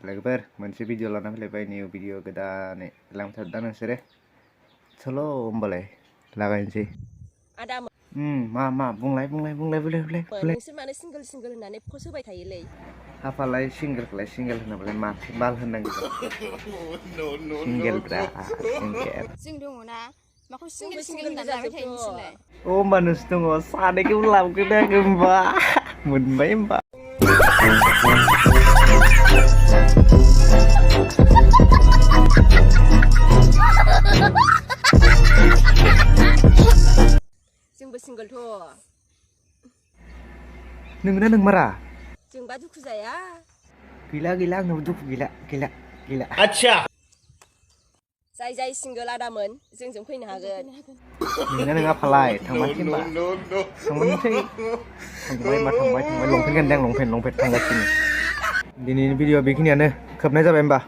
लोगोफोर मोनसे भिडिअ लाना फैलायबाय निउ भिडिअ गोदानै लांथारदा नोंसोरो सल' होमबालाय लागायनोसै आदा मा बुंलाय नोंसोर मानो सिंगोल होननानै फस होबाय थायोलै हाफालाय सिंगेलखौलाय सिंगेल होनाबालाय माथो बाल होननांगौ सिंगेलब्रा सिंगेल जों दङना माखौ सिंगेल होनना जाबाय थायो नोंसोरलाय अ होमबा नोंसोर दङ सानैखौबो लाबोग्रोनांगौ होमबा मोनबाय होमबा जोंबो सिंगोलथ' नोंना नोंमारा जोंबा दुखु जाया गैला आंनाव दुखु गैला अच्छा जाय सिंगोल आदामोन जोंजों फैनो हागोन नोंना नोङा फालाय थांमारसै होमबा थांमारनोसै थांबाय लंपेन्ट गानदों आं लंपेन्ट थांगासिनो दिनैनि भिडिअ बेखिनियानो खोबनाय जाबाय होमबा